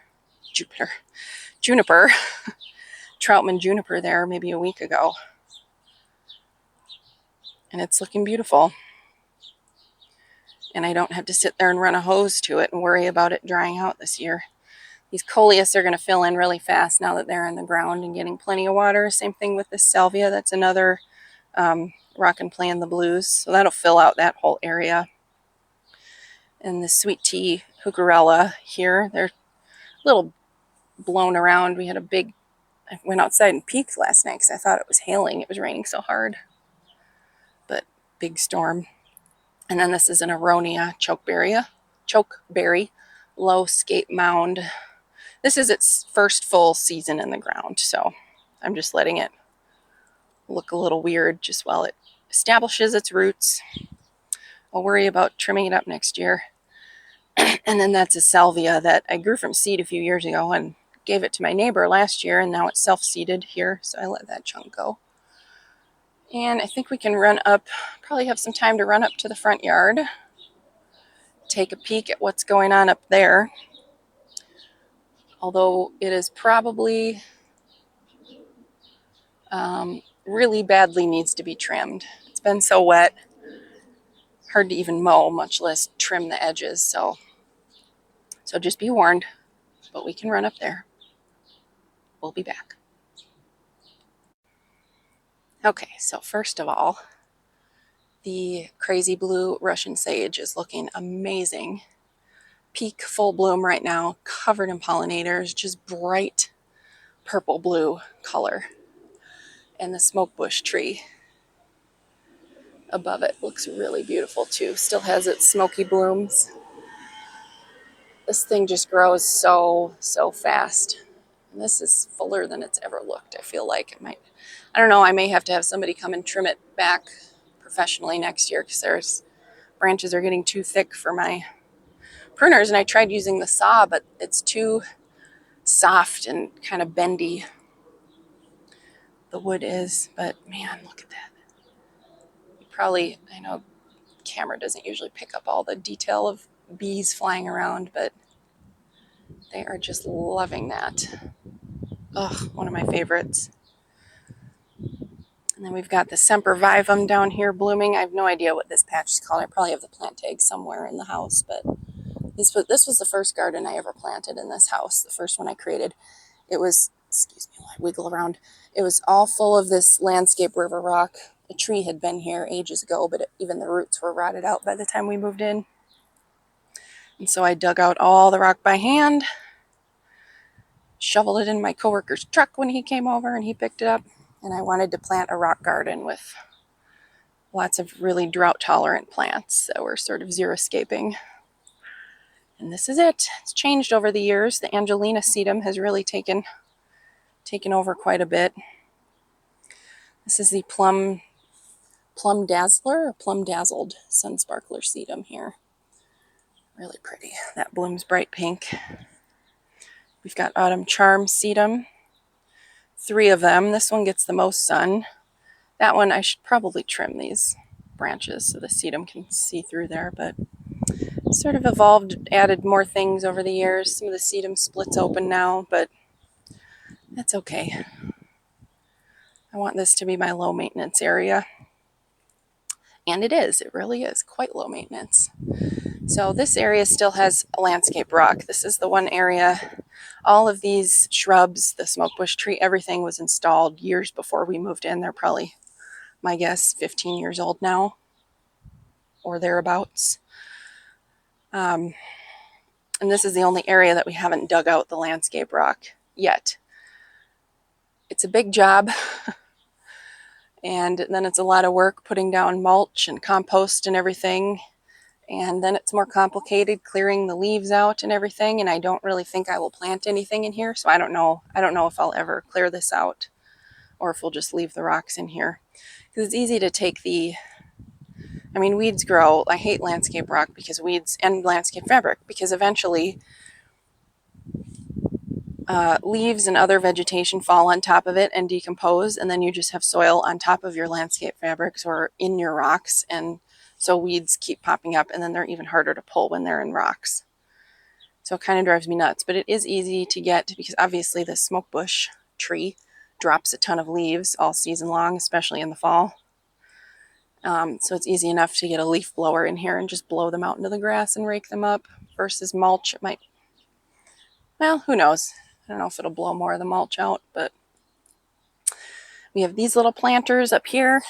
Troutman juniper there maybe a week ago. And it's looking beautiful. And I don't have to sit there and run a hose to it and worry about it drying out this year. These coleus are going to fill in really fast now that they're in the ground and getting plenty of water. Same thing with this salvia. That's another rock and play in the blues. So that'll fill out that whole area. And the sweet tea heucherella here, they're a little blown around. We had I went outside and peeked last night because I thought it was hailing. It was raining so hard. But big storm. And then this is an aronia chokeberry, low scape mound. This is its first full season in the ground, so I'm just letting it look a little weird just while it establishes its roots. I'll worry about trimming it up next year. And then that's a salvia that I grew from seed a few years ago and gave it to my neighbor last year, and now it's self-seeded here, so I let that chunk go. And I think we can run up, probably have some time to run up to the front yard, take a peek at what's going on up there. Although it is probably really badly needs to be trimmed. It's been so wet, hard to even mow, much less trim the edges. So just be warned, but we can run up there. We'll be back. Okay, so first of all, the crazy blue Russian sage is looking amazing. Peak full bloom right now, covered in pollinators, just bright purple blue color. And the smoke bush tree above it looks really beautiful too. Still has its smoky blooms. This thing just grows so fast. And this is fuller than it's ever looked. I feel like I don't know, I may have to have somebody come and trim it back professionally next year because there's branches are getting too thick for my pruners. And I tried using the saw, but it's too soft and kind of bendy. The wood is, but man, look at that. You probably, I know camera doesn't usually pick up all the detail of bees flying around, but they are just loving that. Ugh, one of my favorites. And then we've got the sempervivum down here blooming. I have no idea what this patch is called. I probably have the plant tag somewhere in the house, but this was the first garden I ever planted in this house, the first one I created. It was, excuse me while I wiggle around, it was all full of this landscape river rock. A tree had been here ages ago, but even the roots were rotted out by the time we moved in. And so I dug out all the rock by hand, shoveled it in my coworker's truck when he came over and he picked it up. And I wanted to plant a rock garden with lots of really drought tolerant plants that were sort of xeriscaping. And this is it. It's changed over the years. The Angelina sedum has really taken over quite a bit. This is the plum dazzler or plum dazzled sun sparkler sedum here. Really pretty. That blooms bright pink. We've got autumn charm sedum. 3 of them. This one gets the most sun. That one I should probably trim these branches so the sedum can see through there, but sort of evolved, added more things over the years. Some of the sedum splits open now, but that's okay. I want this to be my low maintenance area. And it is. It really is quite low maintenance. So this area still has a landscape rock. This is the one area. All of these shrubs, the smokebush tree, everything was installed years before we moved in. They're probably, my guess, 15 years old now or thereabouts. And this is the only area that we haven't dug out the landscape rock yet. It's a big job. And then it's a lot of work putting down mulch and compost and everything. And then it's more complicated clearing the leaves out and everything. And I don't really think I will plant anything in here. So I don't know if I'll ever clear this out or if we'll just leave the rocks in here. Because it's easy to take weeds grow. I hate landscape rock because weeds and landscape fabric because eventually leaves and other vegetation fall on top of it and decompose, and then you just have soil on top of your landscape fabrics or in your rocks, and so weeds keep popping up, and then they're even harder to pull when they're in rocks. So it kind of drives me nuts, but it is easy to get because obviously the smokebush tree drops a ton of leaves all season long, especially in the fall. So it's easy enough to get a leaf blower in here and just blow them out into the grass and rake them up versus mulch. It might, well, who knows? I don't know if it'll blow more of the mulch out, but we have these little planters up here.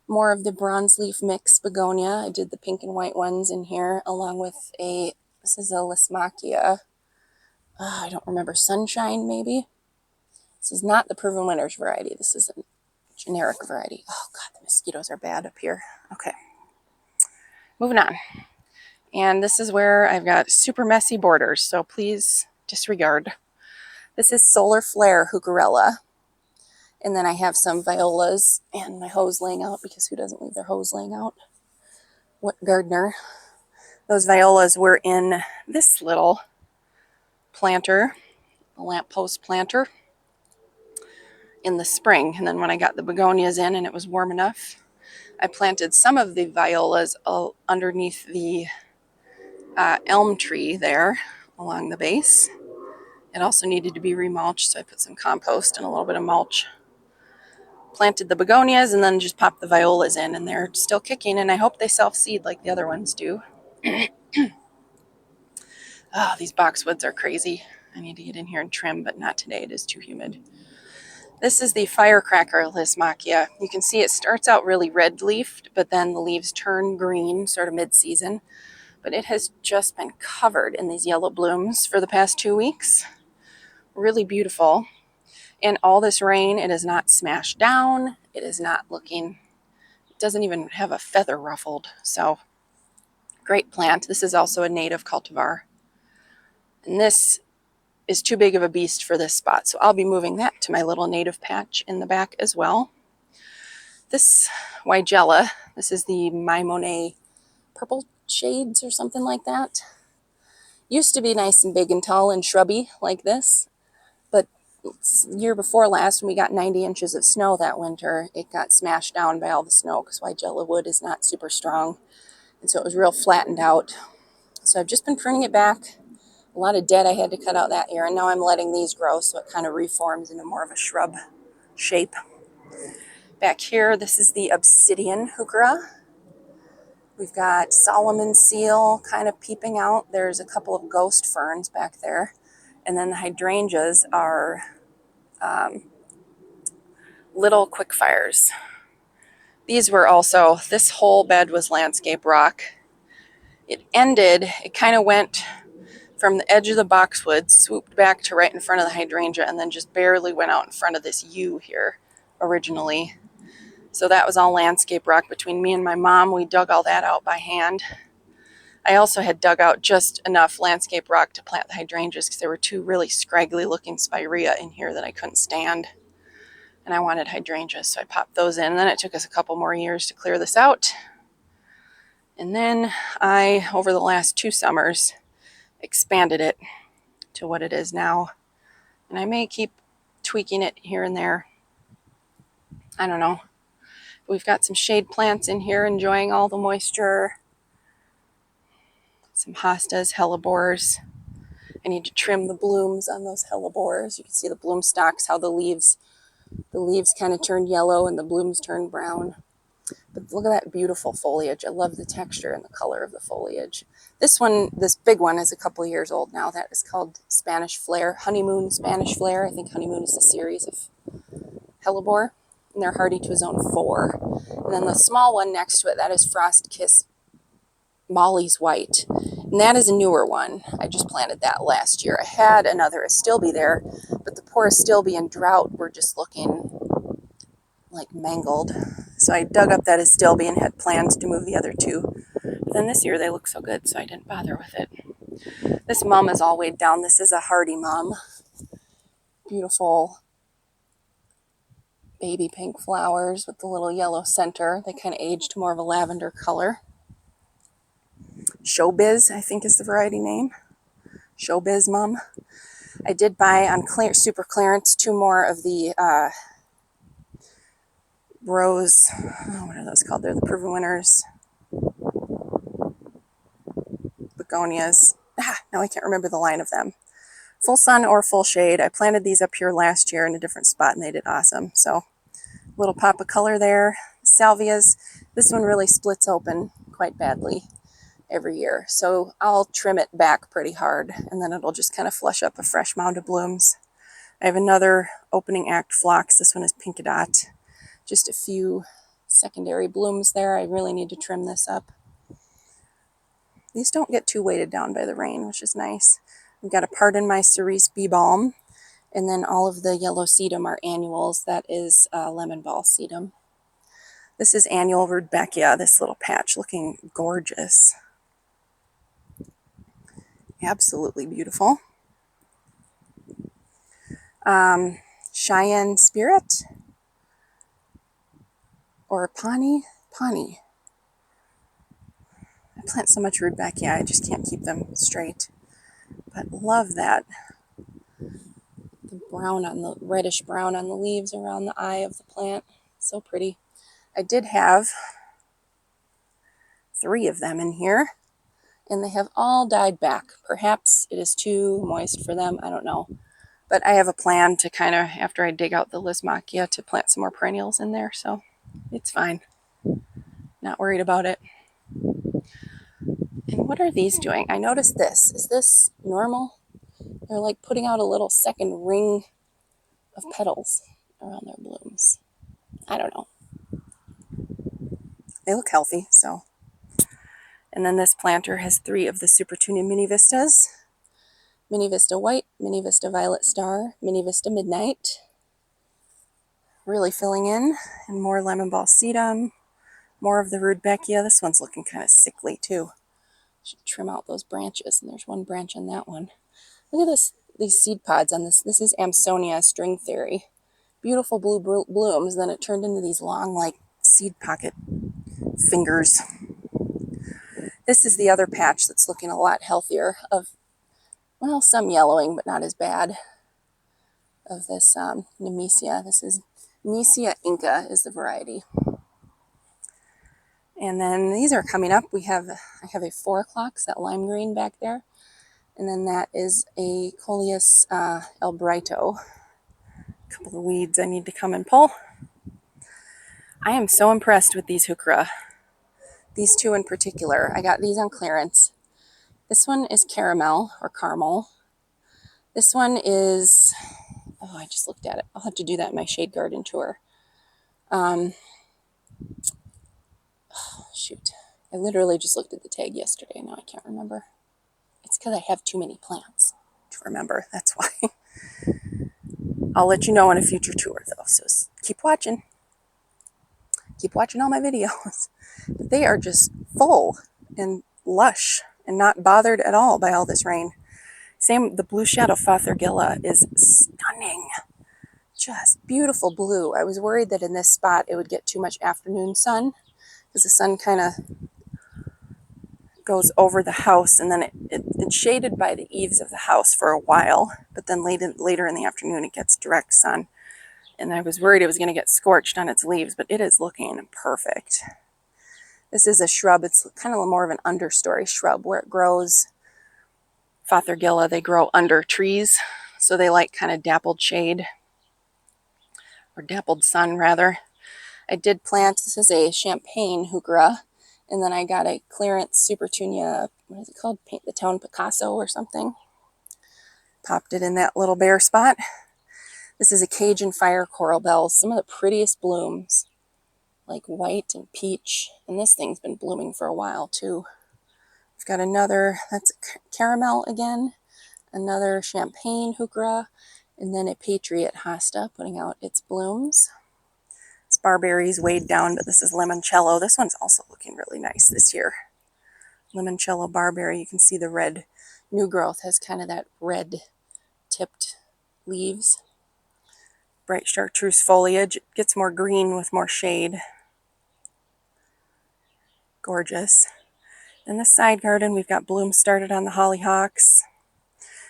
More of the bronze leaf mix begonia. I did the pink and white ones in here along with this is a lysimachia. I don't remember, sunshine maybe. This is not the proven winners variety. This is a generic variety. Oh God, the mosquitoes are bad up here. Okay, moving on. And this is where I've got super messy borders, so please disregard. This is solar flare heucherella. And then I have some violas and my hose laying out because who doesn't leave their hose laying out? What gardener? Those violas were in this little planter, a lamppost planter, in the spring. And then when I got the begonias in and it was warm enough, I planted some of the violas underneath the elm tree there along the base. It also needed to be remulched, so I put some compost and a little bit of mulch. Planted the begonias and then just popped the violas in, and they're still kicking, and I hope they self-seed like the other ones do. Oh, these boxwoods are crazy. I need to get in here and trim, but not today. It is too humid. This is the firecracker lysimachia. You can see it starts out really red-leafed, but then the leaves turn green sort of mid-season. But it has just been covered in these yellow blooms for the past 2 weeks. Really beautiful. And all this rain, it is not smashed down. It is not looking, it doesn't even have a feather ruffled. So great plant. This is also a native cultivar. And this is too big of a beast for this spot. So I'll be moving that to my little native patch in the back as well. This Weigela, this is the My Monet purple shades or something like that. Used to be nice and big and tall and shrubby like this, but year before last when we got 90 inches of snow that winter, it got smashed down by all the snow because Weigela wood is not super strong, and so it was real flattened out. So I've just been pruning it back. A lot of dead I had to cut out that year, and now I'm letting these grow so it kind of reforms into more of a shrub shape. Back here, this is the obsidian heuchera. We've got Solomon seal kind of peeping out. There's a couple of ghost ferns back there. And then the hydrangeas are little quickfires. These were also, this whole bed was landscape rock. It ended, it kind of went from the edge of the boxwood, swooped back to right in front of the hydrangea, and then just barely went out in front of this U here originally. So that was all landscape rock between me and my mom. We dug all that out by hand. I also had dug out just enough landscape rock to plant the hydrangeas because there were two really scraggly looking spirea in here that I couldn't stand. And I wanted hydrangeas, so I popped those in. And then it took us a couple more years to clear this out. And then I, over the last 2 summers, expanded it to what it is now. And I may keep tweaking it here and there. I don't know. We've got some shade plants in here enjoying all the moisture. Some hostas, hellebores. I need to trim the blooms on those hellebores. You can see the bloom stalks, how the leaves kind of turned yellow and the blooms turned brown. But look at that beautiful foliage. I love the texture and the color of the foliage. This one, this big one, is a couple years old now. That is called Spanish Flare, Honeymoon Spanish Flare. I think Honeymoon is a series of hellebore. And they're hardy to a zone 4. And then the small one next to it, that is Frost Kiss Molly's White. And that is a newer one. I just planted that last year. I had another Astilbe there, but the poor Astilbe and drought were just looking like mangled. So I dug up that Astilbe and had plans to move the other 2. But then this year they look so good, so I didn't bother with it. This mum is all weighed down. This is a hardy mum. Beautiful baby pink flowers with the little yellow center. They kind of aged to more of a lavender color. Showbiz, I think is the variety name. Showbiz mum. I did buy on super clearance 2 more of the rose, what are those called? They're the Proven Winners. Begonias. Now I can't remember the line of them. Full sun or full shade. I planted these up here last year in a different spot and they did awesome. So little pop of color there. Salvias. This one really splits open quite badly every year. So I'll trim it back pretty hard and then it'll just kind of flush up a fresh mound of blooms. I have another opening act phlox. This one is Pinkadot. Just a few secondary blooms there. I really need to trim this up. These don't get too weighted down by the rain, which is nice. We've got a Pardon My Cerise Bee Balm, and then all of the yellow sedum are annuals. That is lemon ball sedum. This is annual Rudbeckia, this little patch, looking gorgeous. Absolutely beautiful. Cheyenne Spirit, or Pawnee. I plant so much Rudbeckia, I just can't keep them straight. But love that. The brown on the reddish brown on the leaves around the eye of the plant. So pretty. I did have 3 of them in here, and they have all died back. Perhaps it is too moist for them. I don't know. But I have a plan to kind of, after I dig out the lysimachia, to plant some more perennials in there. So it's fine. Not worried about it. And what are these doing? I noticed this. Is this normal? They're like putting out a little second ring of petals around their blooms. I don't know. They look healthy, so. And then this planter has 3 of the Super Tunia Mini Vistas. Mini Vista White, Mini Vista Violet Star, Mini Vista Midnight. Really filling in. And more lemon ball sedum. More of the Rudbeckia. This one's looking kind of sickly too. Should trim out those branches, and there's one branch on that one. Look at this these seed pods on this. This is Amsonia string theory. Beautiful blue blooms. Then it turned into these long, like, seed pocket fingers. This is the other patch that's looking a lot healthier of, well, some yellowing, but not as bad, of this Nemesia. This is Nemesia Inca is the variety. And then these are coming up. I have a 4 o'clock, that lime green back there. And then that is a Coleus albrighto. A couple of weeds I need to come and pull. I am so impressed with these heuchera. These two in particular. I got these on clearance. This one is caramel or caramel. This one is, oh, I just looked at it. I'll have to do that in my shade garden tour. Oh, shoot. I literally just looked at the tag yesterday. Now I can't remember. It's because I have too many plants to remember. That's why. I'll let you know on a future tour, though. So keep watching. Keep watching all my videos. But they are just full and lush and not bothered at all by all this rain. Same, the blue shadow Fothergilla is stunning. Just beautiful blue. I was worried that in this spot it would get too much afternoon sun because the sun kind of goes over the house, and then it's shaded by the eaves of the house for a while, but then later in the afternoon it gets direct sun. And I was worried it was going to get scorched on its leaves, but it is looking perfect. This is a shrub. It's kind of more of an understory shrub where it grows. Fothergilla, they grow under trees, so they like kind of dappled shade, or dappled sun rather. I did plant, this is a champagne heuchera, and then I got a clearance Supertunia, what is it called? Paint the Town Picasso or something. Popped it in that little bare spot. This is a Cajun fire coral bells. Some of the prettiest blooms, like white and peach. And this thing's been blooming for a while too. We've got another, that's caramel again, another champagne heuchera, and then a Patriot Hosta putting out its blooms. This barberry's weighed down, but this is limoncello. This one's also looking really nice this year. Limoncello barberry, you can see the red new growth has kind of that red tipped leaves. Bright chartreuse foliage. It gets more green with more shade. Gorgeous. In the side garden, we've got blooms started on the hollyhocks.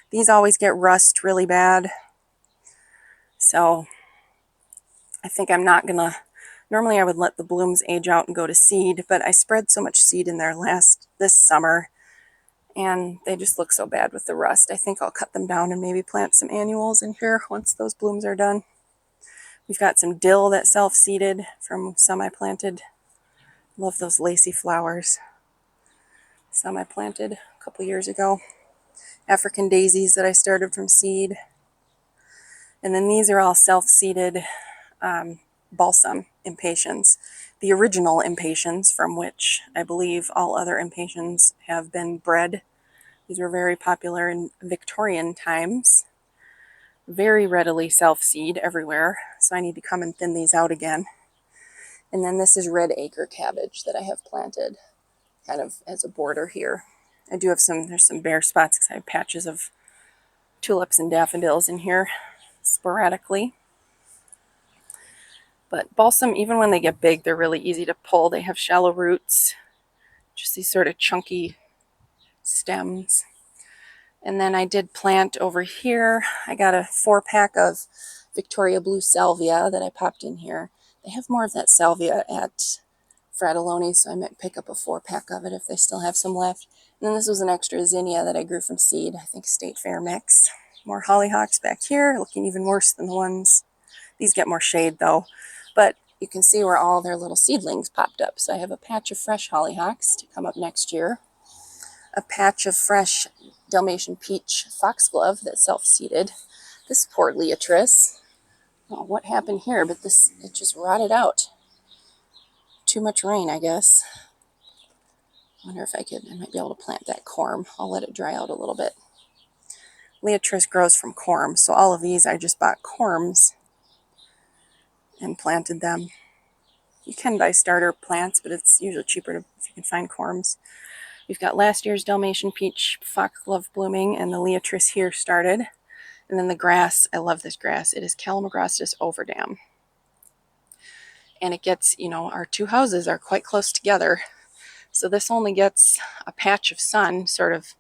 These always get rust really bad. So I think I'm not going to, normally I would let the blooms age out and go to seed, but I spread so much seed in there this summer, and they just look so bad with the rust. I think I'll cut them down and maybe plant some annuals in here once those blooms are done. We've got some dill that's self-seeded from some I planted. Love those lacy flowers. Some I planted a couple years ago. African daisies that I started from seed. And then these are all self-seeded balsam impatiens. The original impatiens, from which I believe all other impatiens have been bred. These were very popular in Victorian times. Very readily self-seed everywhere, so I need to come and thin these out again. And then this is red acre cabbage that I have planted kind of as a border here. I do have there's some bare spots because I have patches of tulips and daffodils in here sporadically. But balsam, even when they get big, they're really easy to pull. They have shallow roots, just these sort of chunky stems. And then I did plant over here. I got a 4-pack of Victoria Blue Salvia that I popped in here. They have more of that salvia at Fratelloni, so I might pick up a 4-pack of it if they still have some left. And then this was an extra zinnia that I grew from seed, I think State Fair mix. More hollyhocks back here, looking even worse than the ones. These get more shade though. But you can see where all their little seedlings popped up. So I have a patch of fresh hollyhocks to come up next year. A patch of fresh Dalmatian peach foxglove that's self-seeded. This poor Leotris. Oh, what happened here? But it just rotted out. Too much rain, I guess. I wonder if I might be able to plant that corm. I'll let it dry out a little bit. Leotris grows from corms, so all of these I just bought corms and planted them. You can buy starter plants, but it's usually cheaper if you can find corms. We've got last year's Dalmatian peach foxglove blooming, and the Leotris here started. And then the grass, I love this grass. It is Calamagrostis overdam. And it gets, you know, our two houses are quite close together. So this only gets a patch of sun sort of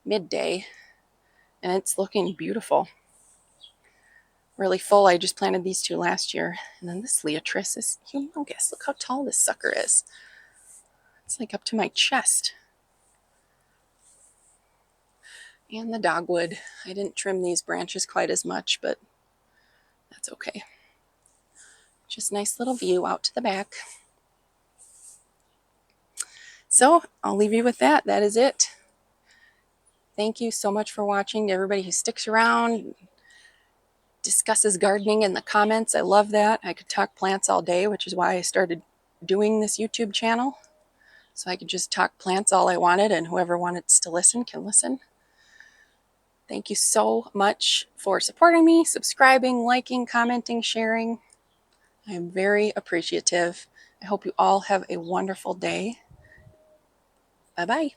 midday. And it's looking beautiful. Really full. I just planted these two last year. And then this Leotris is humongous. Look how tall this sucker is. It's like up to my chest. And the dogwood. I didn't trim these branches quite as much, but that's okay. Just nice little view out to the back. So I'll leave you with that. That is it. Thank you so much for watching. To everybody who sticks around, discusses gardening in the comments. I love that. I could talk plants all day, which is why I started doing this YouTube channel. So I could just talk plants all I wanted, and whoever wanted to listen can listen. Thank you so much for supporting me, subscribing, liking, commenting, sharing. I am very appreciative. I hope you all have a wonderful day. Bye-bye.